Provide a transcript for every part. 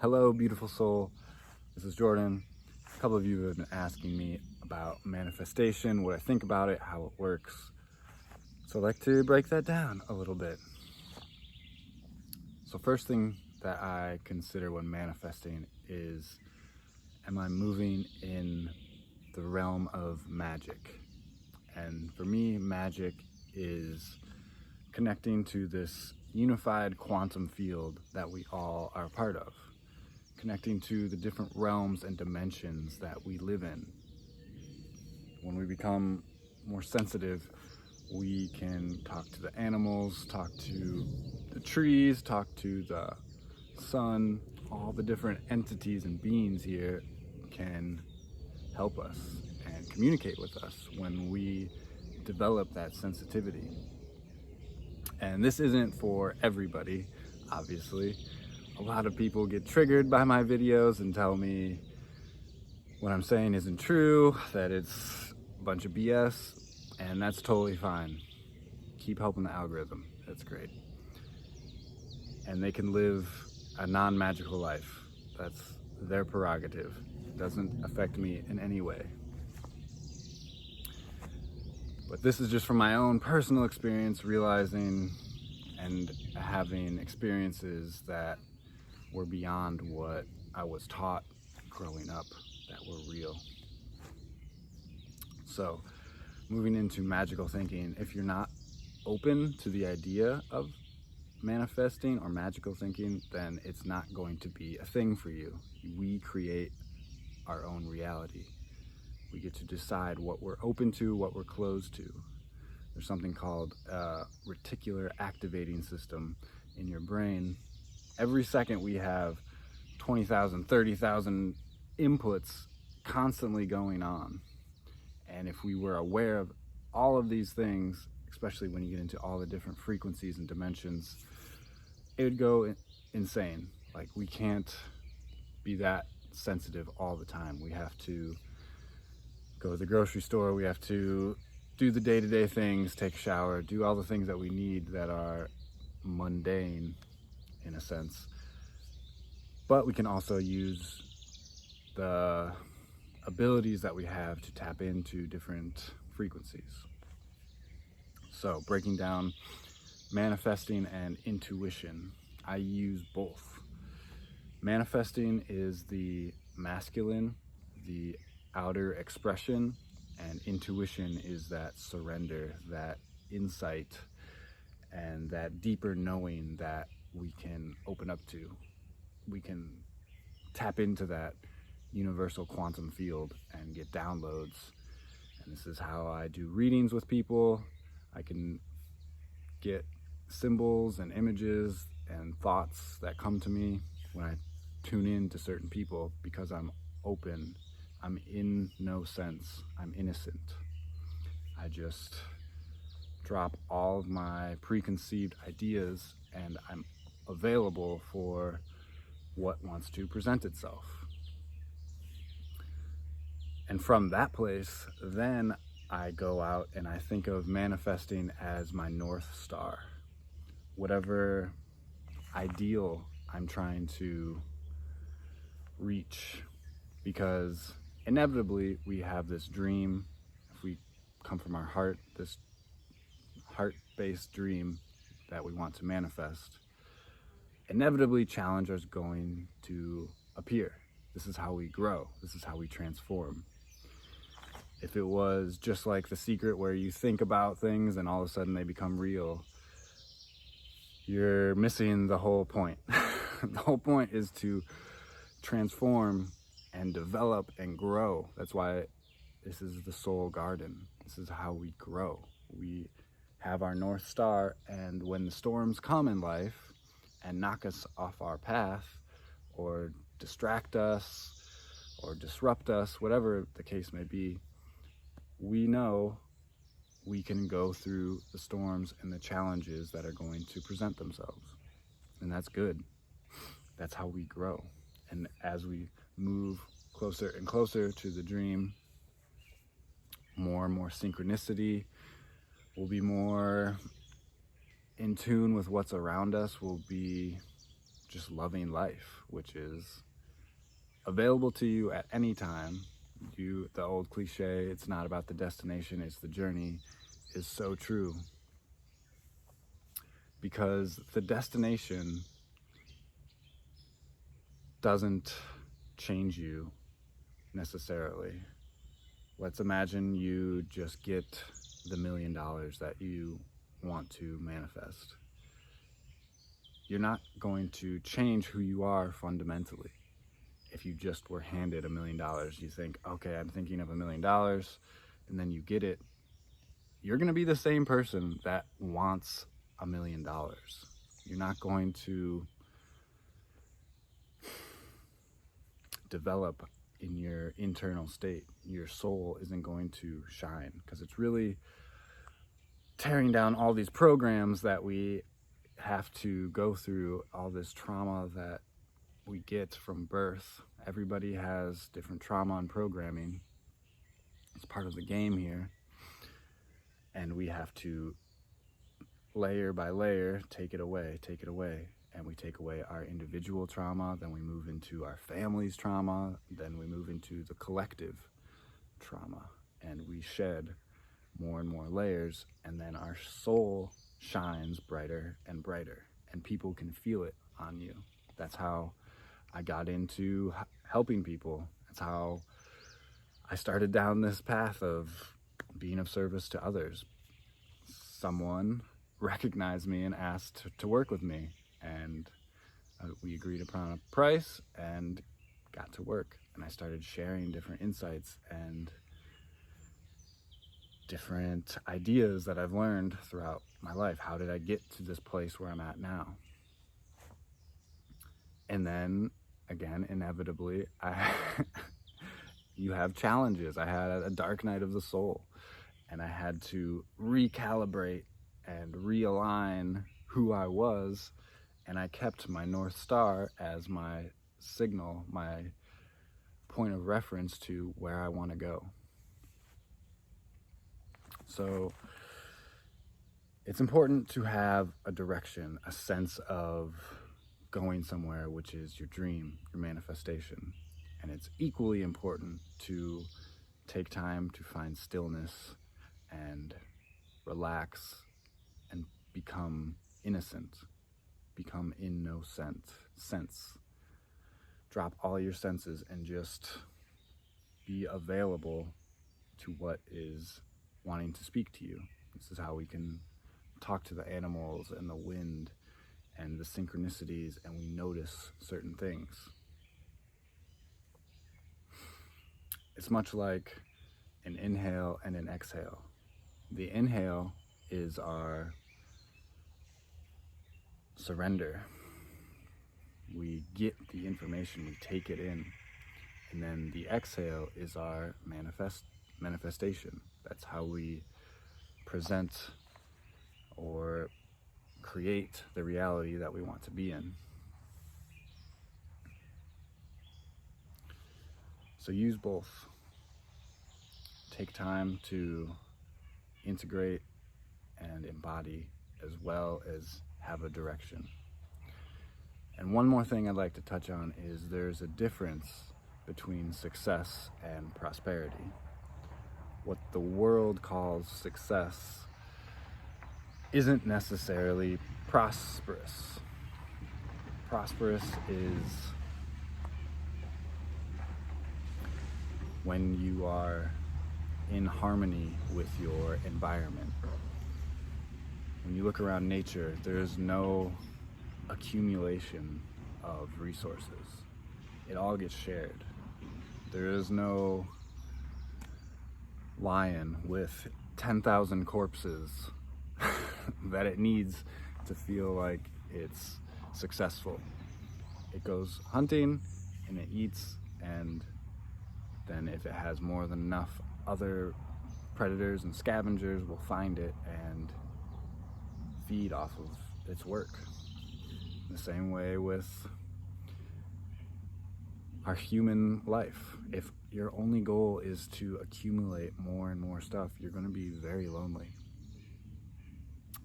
Hello, beautiful soul. This is Jordan. A couple of you have been asking me about manifestation, what I think about it, how it works. So I'd like to break that down a little bit. So first thing that I consider when manifesting is, am I moving in the realm of magic? And for me, magic is connecting to this unified quantum field that we all are a part of. Connecting to the different realms and dimensions that we live in. When we become more sensitive, we can talk to the animals, talk to the trees, talk to the sun. All the different entities and beings here can help us and communicate with us when we develop that sensitivity. And this isn't for everybody, obviously. A lot of people get triggered by my videos and tell me what I'm saying isn't true, that it's a bunch of BS, and that's totally fine. Keep helping the algorithm, that's great. And they can live a non-magical life. That's their prerogative. It doesn't affect me in any way. But this is just from my own personal experience, realizing and having experiences that were beyond what I was taught growing up, that were real. So, moving into magical thinking, if you're not open to the idea of manifesting or magical thinking, then it's not going to be a thing for you. We create our own reality. We get to decide what we're open to, what we're closed to. There's something called a reticular activating system in your brain. Every second we have 20,000, 30,000 inputs constantly going on. And if we were aware of all of these things, especially when you get into all the different frequencies and dimensions, it would go insane. Like, we can't be that sensitive all the time. We have to go to the grocery store, we have to do the day-to-day things, take a shower, do all the things that we need that are mundane in a sense. But we can also use the abilities that we have to tap into different frequencies. So, breaking down manifesting and intuition, I use both. Manifesting is the masculine, the outer expression, and intuition is that surrender, that insight, and that deeper knowing that we can open up to. We can tap into that universal quantum field and get downloads. And this is how I do readings with people. I can get symbols and images and thoughts that come to me when I tune in to certain people, because I'm open. I'm in no sense. I'm innocent. I just drop all of my preconceived ideas and I'm available for what wants to present itself. And from that place, then I go out and I think of manifesting as my North Star. Whatever ideal I'm trying to reach, because inevitably we have this dream. If we come from our heart, this heart-based dream that we want to manifest, inevitably challenges are going to appear. This is how we grow. This is how we transform. If it was just like The Secret, where you think about things and all of a sudden they become real, you're missing the whole point. The whole point is to transform and develop and grow. That's why this is the soul garden. This is how we grow. We have our North Star, and when the storms come in life and knock us off our path or distract us or disrupt us, whatever the case may be, we know we can go through the storms and the challenges that are going to present themselves. And that's good. That's how we grow. And as we move closer and closer to the dream, more and more synchronicity, we'll be more in tune with what's around us, we'll be just loving life, which is available to you at any time. The old cliche, it's not about the destination, it's the journey, is so true. Because the destination doesn't change you necessarily. Let's imagine you just get the $1 million that you want to manifest. You're not going to change who you are fundamentally. If you just were handed $1 million, you think, okay, I'm thinking of $1 million, and then you get it, you're going to be the same person that wants $1 million. You're not going to develop in your internal state. Your soul isn't going to shine, because it's really tearing down all these programs that we have to go through, all this trauma that we get from birth. Everybody has different trauma and programming. It's part of the game here. And we have to, layer by layer, take it away. And we take away our individual trauma, then we move into our family's trauma, then we move into the collective trauma. And we shed more and more layers, and then our soul shines brighter and brighter, and people can feel it on you. That's how I got into helping people. That's how I started down this path of being of service to others. Someone recognized me and asked to work with me, and we agreed upon a price and got to work. And I started sharing different insights and different ideas that I've learned throughout my life. How did I get to this place where I'm at now? And then again, inevitably, you have challenges. I had a dark night of the soul, and I had to recalibrate and realign who I was, and I kept my North Star as my signal, my point of reference to where I want to go. So it's important to have a direction, a sense of going somewhere, which is your dream, your manifestation. And it's equally important to take time to find stillness and relax and become innocent, become in no sense. Drop all your senses and just be available to what is wanting to speak to you. This is how we can talk to the animals and the wind and the synchronicities, and we notice certain things. It's much like an inhale and an exhale. The inhale is our surrender. We get the information, we take it in. And then the exhale is our manifestation. That's how we present or create the reality that we want to be in. So use both. Take time to integrate and embody, as well as have a direction. And one more thing I'd like to touch on is there's a difference between success and prosperity. What the world calls success isn't necessarily prosperous. Prosperous is when you are in harmony with your environment. When you look around nature, there's no accumulation of resources. It all gets shared. There is no lion with 10,000 corpses that it needs to feel like it's successful. It goes hunting and it eats, and then if it has more than enough, other predators and scavengers will find it and feed off of its work. The same way with our human life. If your only goal is to accumulate more and more stuff, you're going to be very lonely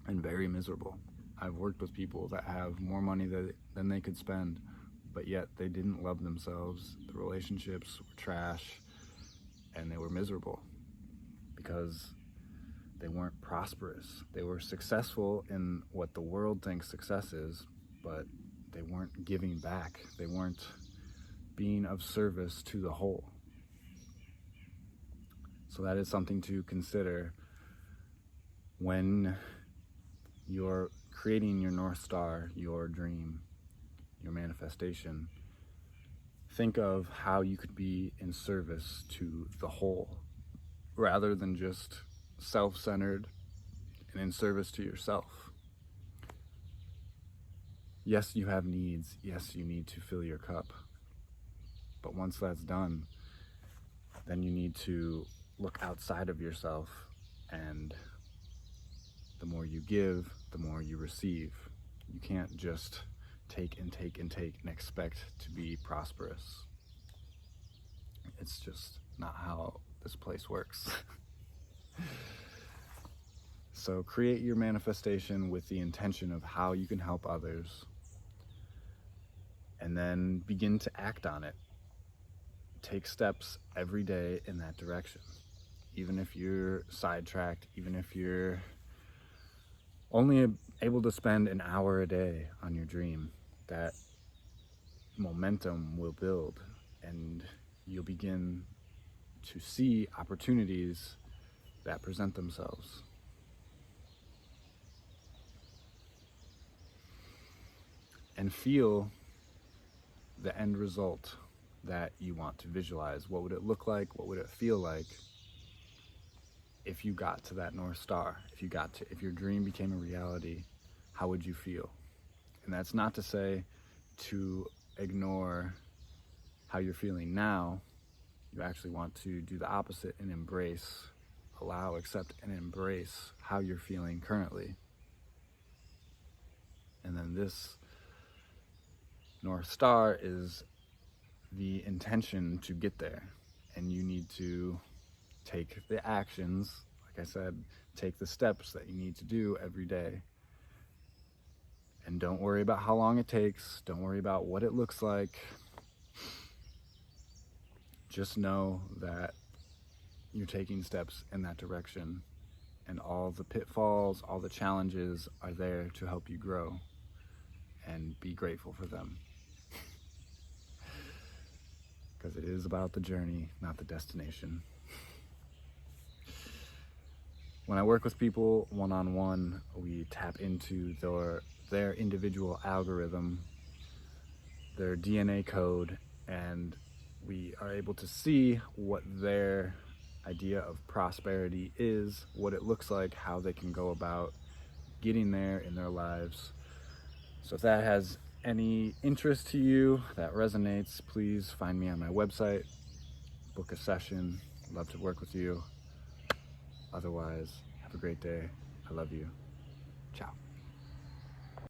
and very miserable. I've worked with people that have more money than they could spend, but yet they didn't love themselves. The relationships were trash, and they were miserable because they weren't prosperous. They were successful in what the world thinks success is, but they weren't giving back. They weren't being of service to the whole. So that is something to consider when you're creating your North Star, your dream, your manifestation. Think of how you could be in service to the whole, rather than just self-centered and in service to yourself. Yes, you have needs. Yes, you need to fill your cup. But once that's done, then you need to look outside of yourself, and the more you give, the more you receive. You can't just take and take and take and expect to be prosperous. It's just not how this place works. So create your manifestation with the intention of how you can help others, and then begin to act on it. Take steps every day in that direction. Even if you're sidetracked, even if you're only able to spend an hour a day on your dream, that momentum will build, and you'll begin to see opportunities that present themselves. And feel the end result that you want to visualize. What would it look like? What would it feel like if you got to that North Star? If your dream became a reality, how would you feel? And that's not to say to ignore how you're feeling now. You actually want to do the opposite and embrace, allow, accept, and embrace how you're feeling currently. And then this North Star is the intention to get there. And you need to take the actions, like I said, take the steps that you need to do every day. And don't worry about how long it takes. Don't worry about what it looks like. Just know that you're taking steps in that direction, and all the pitfalls, all the challenges are there to help you grow, and be grateful for them. Because it is about the journey, not the destination. When I work with people one-on-one, we tap into their individual algorithm, their DNA code, and we are able to see what their idea of prosperity is, what it looks like, how they can go about getting there in their lives. So if that has any interest to you, that resonates, please find me on my website, book a session. I'd love to work with you. Otherwise, have a great day. I love you. Ciao.